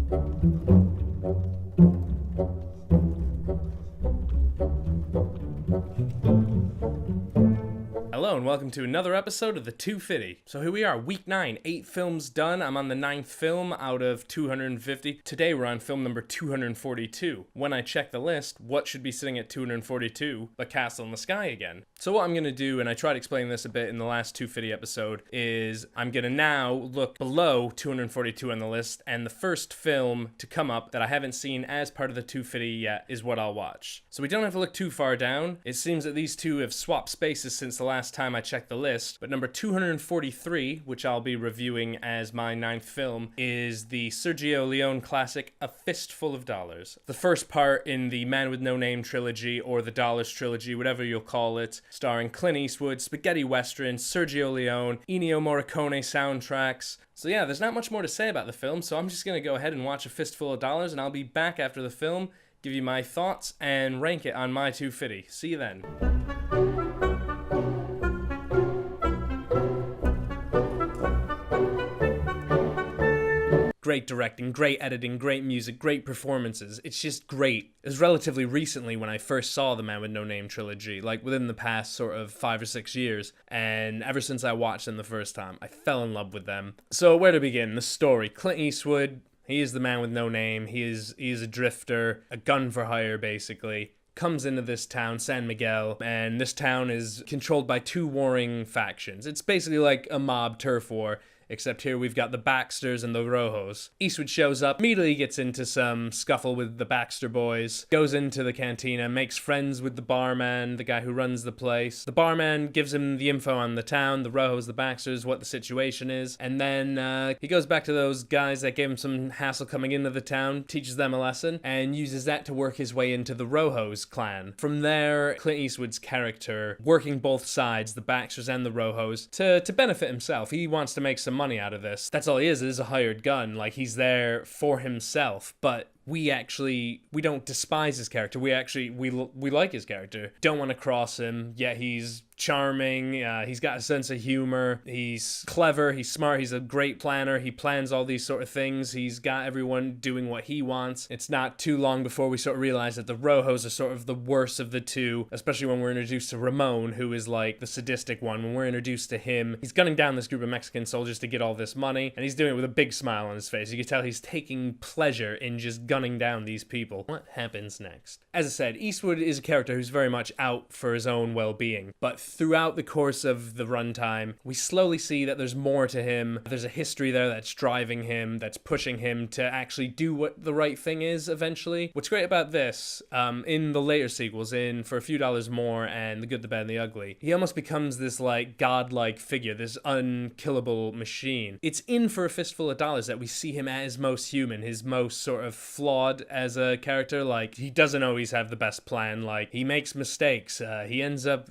Hello and welcome to another episode of the Two-Fiddy. So here we are, week 9, 8 films done. I'm on the 9th film out of 250. Today we're on film number 242. When I check the list, what should be sitting at 242 but Castle in the Sky again? So what I'm going to do, and I tried explaining this a bit in the last Two-Fiddy episode, is I'm going to now look below 242 on the list, and the first film to come up that I haven't seen as part of the Two-Fiddy yet is what I'll watch. So we don't have to look too far down. It seems that these two have swapped spaces since the last time I checked the list, but number 243, which I'll be reviewing as my 9th film, is the Sergio Leone classic A Fistful of Dollars. The first part in the Man with No Name trilogy, or the Dollars trilogy, whatever you'll call it, starring Clint Eastwood, spaghetti western, Sergio Leone, Ennio Morricone soundtracks. So yeah, there's not much more to say about the film, so I'm just going to go ahead and watch A Fistful of Dollars, and I'll be back after the film, give you my thoughts, and rank it on my Two-Fiddy. See you then. Great directing, great editing, great music, great performances. It's just great. It was relatively recently when I first saw the Man with No Name trilogy, like within the past sort of 5 or 6 years, and ever since I watched them the first time, I fell in love with them. So where to begin? The story. Clint Eastwood, he is the man with no name. He is a drifter, a gun for hire basically. Comes into this town, San Miguel, and this town is controlled by two warring factions. It's basically like a mob turf war, except here we've got the Baxters and the Rojos. Eastwood shows up, immediately gets into some scuffle with the Baxter boys, goes into the cantina, makes friends with the barman, the guy who runs the place. The barman gives him the info on the town, the Rojos, the Baxters, what the situation is, and then he goes back to those guys that gave him some hassle coming into the town, teaches them a lesson, and uses that to work his way into the Rojos clan. From there, Clint Eastwood's character, working both sides, the Baxters and the Rojos, to benefit himself. He wants to make some money out of this. That's all he is a hired gun. Like, he's there for himself, but we don't despise his character. We like his character. Don't want to cross him, yet he's charming, he's got a sense of humor, he's clever, he's smart, he's a great planner, he plans all these sort of things, he's got everyone doing what he wants. It's not too long before we sort of realize that the Rojos are sort of the worst of the two, especially when we're introduced to Ramon, who is like the sadistic one. When we're introduced to him, he's gunning down this group of Mexican soldiers to get all this money, and he's doing it with a big smile on his face. You can tell he's taking pleasure in just gunning down these people. What happens next? As I said, Eastwood is a character who's very much out for his own well-being, but throughout the course of the runtime, we slowly see that there's more to him. There's a history there that's driving him, that's pushing him to actually do what the right thing is eventually. What's great about this, in the later sequels, in For a Few Dollars More and The Good, the Bad, and the Ugly, he almost becomes this like godlike figure, this unkillable machine. It's in For a Fistful of Dollars that we see him as most human, his most sort of flawed as a character. Like, he doesn't always have the best plan, like, he makes mistakes, he ends up,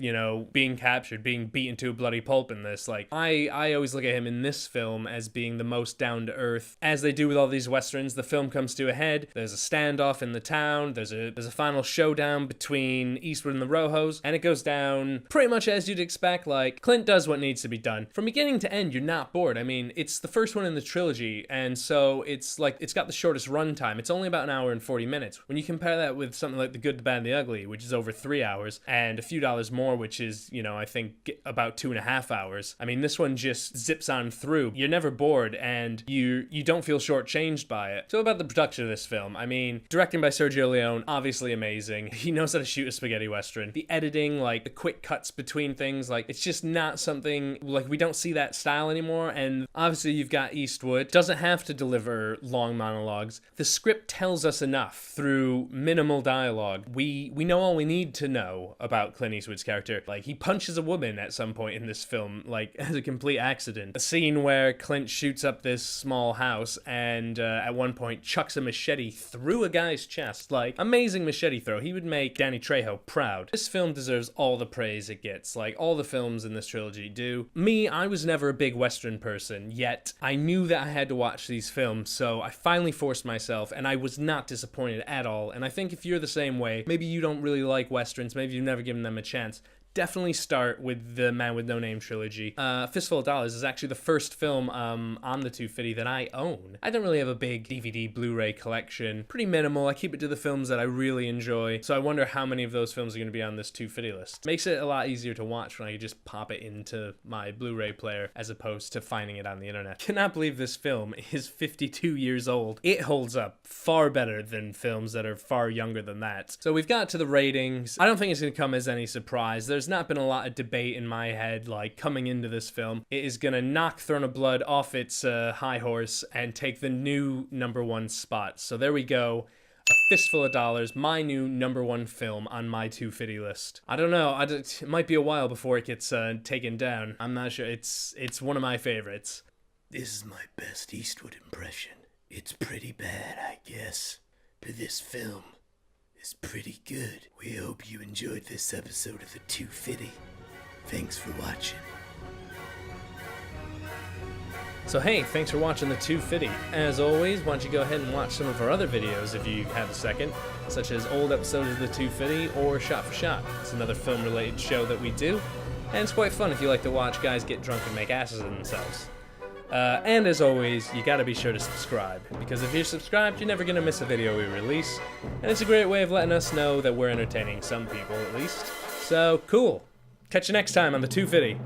being captured, being beaten to a bloody pulp in this. Like, I always look at him in this film as being the most down-to-earth. As they do with all these westerns, the film comes to a head, there's a standoff in the town, there's a final showdown between Eastwood and the Rojos, and it goes down pretty much as you'd expect. Like, Clint does what needs to be done. From beginning to end, you're not bored. I mean, it's the first one in the trilogy, and so it's like, it's got the shortest runtime. It's only about an hour and 40 minutes. When you compare that with something like The Good, the Bad, and the Ugly, which is over 3 hours, and A Few Dollars More, which is, I think about 2.5 hours. I mean, this one just zips on through. You're never bored, and you don't feel shortchanged by it. So about the production of this film, I mean, directing by Sergio Leone, obviously amazing. He knows how to shoot a spaghetti western. The editing, like the quick cuts between things, like, it's just not something, like, we don't see that style anymore. And obviously you've got Eastwood, doesn't have to deliver long monologues. The script tells us enough through minimal dialogue. We know all we need to know about Clint Eastwood's character. Like, he punches a woman at some point in this film, like, as a complete accident. A scene where Clint shoots up this small house and at one point chucks a machete through a guy's chest. Like, amazing machete throw. He would make Danny Trejo proud. This film deserves all the praise it gets, like all the films in this trilogy do. Me, I was never a big Western person, yet I knew that I had to watch these films, so I finally forced myself, and I was not disappointed at all. And I think if you're the same way, maybe you don't really like Westerns, maybe you've never given them a chance, definitely start with the Man with No Name trilogy. A Fistful of Dollars is actually the first film on the Two-Fiddy that I own. I don't really have a big DVD Blu-ray collection. Pretty minimal. I keep it to the films that I really enjoy. So I wonder how many of those films are going to be on this Two-Fiddy list. Makes it a lot easier to watch when I can just pop it into my Blu-ray player as opposed to finding it on the internet. Cannot believe this film is 52 years old. It holds up far better than films that are far younger than that. So we've got to the ratings. I don't think it's going to come as any surprise. There's not been a lot of debate in my head, like, coming into this film. It is gonna knock Throne of Blood off its high horse and take the new #1 spot. So there we go. A Fistful of Dollars, my new #1 film on my Two-Fiddy list. I don't know, it might be a while before it gets taken down. I'm not sure. It's one of my favorites. This is my best Eastwood impression. It's pretty bad, I guess, but this film is pretty good. We hope you enjoyed this episode of the Two-Fiddy. Thanks for watching. So hey, thanks for watching the Two-Fiddy. As always, why don't you go ahead and watch some of our other videos if you have a second, such as old episodes of the Two-Fiddy or Shot for Shot. It's another film-related show that we do, and it's quite fun if you like to watch guys get drunk and make asses of themselves. And as always, you gotta be sure to subscribe, because if you're subscribed, you're never gonna miss a video we release, and it's a great way of letting us know that we're entertaining some people at least. So, cool. Catch you next time on the Two-Fiddy.